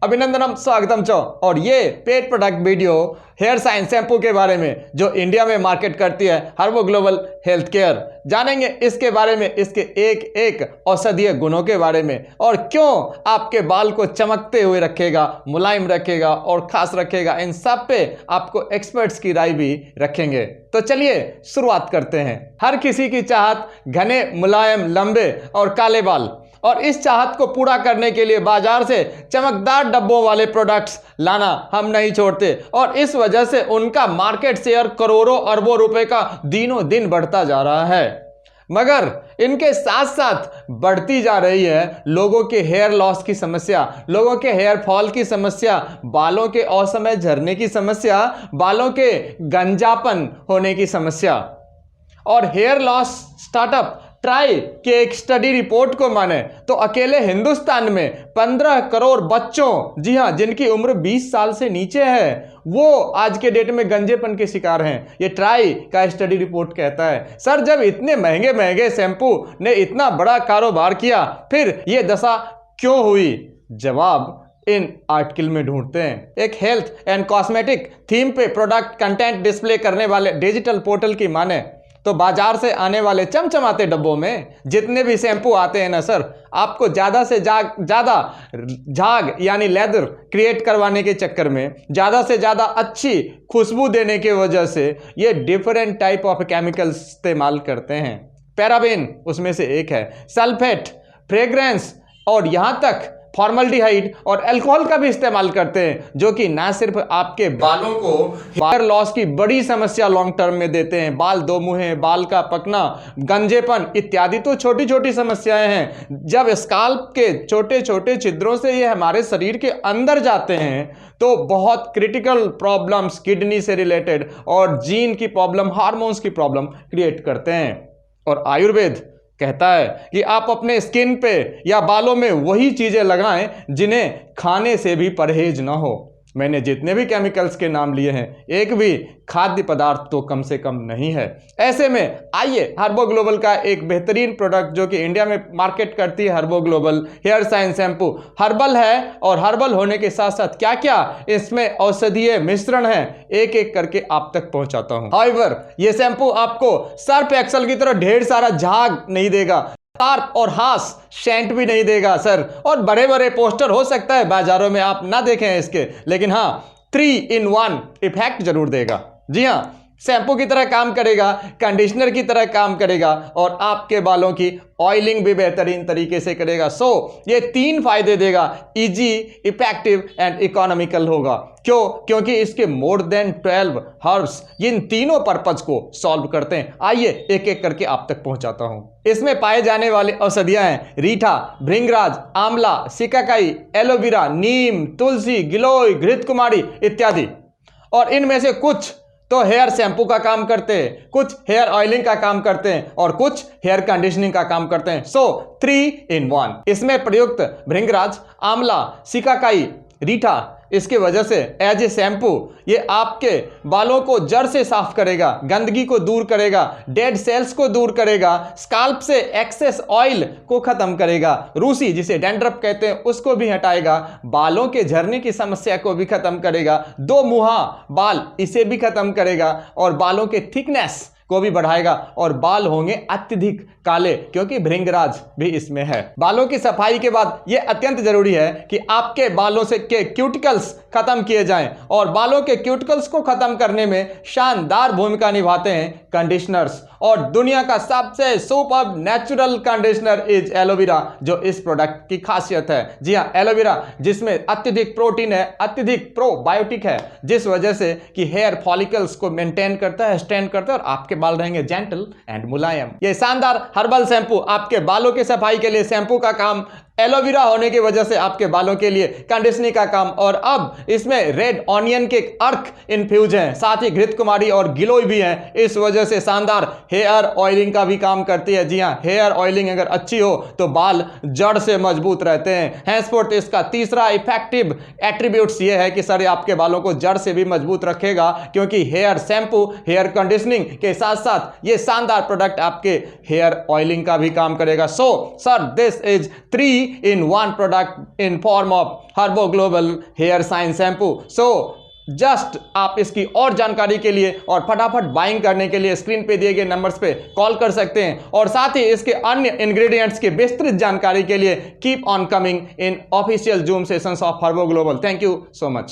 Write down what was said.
अभिनंदनम स्वागतम चो। और ये paid product video hair science shampoo के बारे में जो इंडिया में मार्केट करती है हर्बो ग्लोबल हेल्थ केयर। जानेंगे इसके बारे में, इसके एक एक औषधीय गुणों के बारे में और क्यों आपके बाल को चमकते हुए रखेगा, मुलायम रखेगा और खास रखेगा। इन सब पे आपको एक्सपर्ट्स की राय भी रखेंगे। तो चलिए शुरुआत करते हैं। हर किसी की चाहत घने, मुलायम, लंबे और काले बाल, और इस चाहत को पूरा करने के लिए बाजार से चमकदार डब्बों वाले प्रोडक्ट्स लाना हम नहीं छोड़ते और इस वजह से उनका मार्केट शेयर करोड़ों अरबों रुपए का दिनों दिन बढ़ता जा रहा है। मगर इनके साथ साथ बढ़ती जा रही है लोगों के हेयर लॉस की समस्या, लोगों के हेयर फॉल की समस्या, बालों के असमय झरने की समस्या, बालों के गंजापन होने की समस्या। और हेयर लॉस स्टार्टअप ट्राई के एक स्टडी रिपोर्ट को माने तो अकेले हिंदुस्तान में 15 करोड़ बच्चों, जी हां, जिनकी उम्र 20 साल से नीचे है, वो आज के डेट में गंजेपन के शिकार हैं। ये ट्राई का स्टडी रिपोर्ट कहता है। सर, जब इतने महंगे महंगे शैम्पू ने इतना बड़ा कारोबार किया, फिर ये दशा क्यों हुई? जवाब इन आर्टिकल में ढूंढते हैं। एक हेल्थ एंड कॉस्मेटिक थीम पे प्रोडक्ट कंटेंट डिस्प्ले करने वाले डिजिटल पोर्टल की माने तो बाजार से आने वाले चमचमाते डब्बों में जितने भी शैम्पू आते हैं ना सर, आपको ज़्यादा से ज़्यादा झाग यानी लेदर क्रिएट करवाने के चक्कर में, ज़्यादा से ज़्यादा अच्छी खुशबू देने की वजह से ये डिफरेंट टाइप ऑफ केमिकल्स इस्तेमाल करते हैं। पैराबेन उसमें से एक है, सल्फेट, फ्रेग्रेंस और यहाँ तक फॉर्मल्डिहाइड और अल्कोहल का भी इस्तेमाल करते हैं, जो कि ना सिर्फ आपके बालों को हेयर लॉस की बड़ी समस्या लॉन्ग टर्म में देते हैं, बाल दो मुहे, बाल का पकना, गंजेपन इत्यादि तो छोटी छोटी समस्याएं हैं। जब स्काल्प के छोटे छोटे छिद्रों से ये हमारे शरीर के अंदर जाते हैं तो बहुत क्रिटिकल प्रॉब्लम्स, किडनी से रिलेटेड और जीन की प्रॉब्लम, हार्मोन्स की प्रॉब्लम क्रिएट करते हैं। और आयुर्वेद कहता है कि आप अपने स्किन पे या बालों में वही चीजें लगाएं जिन्हें खाने से भी परहेज ना हो। मैंने जितने भी केमिकल्स के नाम लिए हैं, एक भी खाद्य पदार्थ तो कम से कम नहीं है। ऐसे में आइए हर्बो ग्लोबल का एक बेहतरीन प्रोडक्ट जो कि इंडिया में मार्केट करती है Herbo global hair science shampoo, herbal है और हर्बल होने के साथ साथ क्या क्या इसमें औषधीय मिश्रण है, एक एक करके आप तक पहुंचाता हूं। हाउएवर, ये शैम्पू आपको सर्फ एक्सल की तरह ढेर सारा झाग नहीं देगा, शार्प और हास सेंट भी नहीं देगा सर, और बड़े बड़े पोस्टर हो सकता है बाजारों में आप ना देखें इसके, लेकिन हाँ 3 in 1 इफेक्ट जरूर देगा। जी हाँ, शैम्पू की तरह काम करेगा, कंडीशनर की तरह काम करेगा और आपके बालों की ऑयलिंग भी बेहतरीन तरीके से करेगा। ये 3 फायदे देगा, इजी, इफेक्टिव एंड इकोनॉमिकल होगा। क्यों? क्योंकि इसके मोर देन 12 हर्ब्स इन तीनों पर्पज को सॉल्व करते हैं। आइए एक एक करके आप तक पहुंचाता हूं। इसमें पाए जाने वाले औषधियां हैं रीठा, भृंगराज, आंवला, सिकाकाई, एलोवेरा, नीम, तुलसी, गिलोय, घृतकुमारी इत्यादि। और इनमें से कुछ तो हेयर शैम्पू का काम करते हैं, कुछ हेयर ऑयलिंग का काम करते हैं और कुछ हेयर कंडीशनिंग का काम करते हैं। 3 in 1 इसमें प्रयुक्त भृंगराज, आंवला, सिकाकाई, रीठा, इसके वजह से एज ए शैम्पू ये आपके बालों को जड़ से साफ करेगा, गंदगी को दूर करेगा, डेड सेल्स को दूर करेगा, स्काल्प से एक्सेस ऑयल को खत्म करेगा, रूसी जिसे डैंड्रफ कहते हैं उसको भी हटाएगा, बालों के झरने की समस्या को भी खत्म करेगा, दो मुहा बाल इसे भी खत्म करेगा और बालों के थिकनेस को भी बढ़ाएगा और बाल होंगे अत्यधिक काले, क्योंकि भृंगराज भी इसमें है। बालों की सफाई के बाद यह अत्यंत जरूरी है कि आपके बालों से के क्यूटिकल्स खत्म किए जाएं और बालों के क्यूटिकल्स को खत्म करने में शानदार भूमिका निभाते हैं कंडीशनर्स। और दुनिया का सबसे super natural conditioner is aloe vera, जो इस प्रोडक्ट की खासियत है। जी हाँ, एलोवेरा जिसमें अत्यधिक प्रोटीन है, अत्यधिक प्रोबायोटिक है, जिस वजह से कि हेयर फॉलिकल्स को मेंटेन करता है, स्ट्रेन करता है और आपके बाल रहेंगे जेंटल एंड मुलायम। ये शानदार हर्बल शैम्पू आपके बालों की सफाई के लिए शैम्पू का काम, एलोवेरा होने की वजह से आपके बालों के लिए कंडीशनिंग का काम, और अब इसमें रेड ऑनियन के अर्क इन्फ्यूज हैं, साथ ही घृतकुमारी और गिलोय भी हैं, इस वजह से शानदार हेयर ऑयलिंग का भी काम करती है। जी हाँ, हेयर ऑयलिंग अगर अच्छी हो तो बाल जड़ से मजबूत रहते हैं। हैंसफोर्थ इसका तीसरा इफेक्टिव एट्रीब्यूट्स ये है कि सर आपके बालों को जड़ से भी मजबूत रखेगा, क्योंकि हेयर शैम्पू, हेयर कंडीशनिंग के साथ साथ ये शानदार प्रोडक्ट आपके हेयर ऑयलिंग का भी काम करेगा। Sir this is 3 in one product in form of Herbo Global Hair Science Shampoo. So just आप इसकी और जानकारी के लिए और फटाफट बाइंग करने के लिए स्क्रीन पे दिए गए नंबर्स पे कॉल कर सकते हैं, और साथ ही इसके अन्य इंग्रेडिएंट्स की विस्तृत जानकारी के लिए keep on coming in official zoom sessions of हर्बो global. Thank you so much.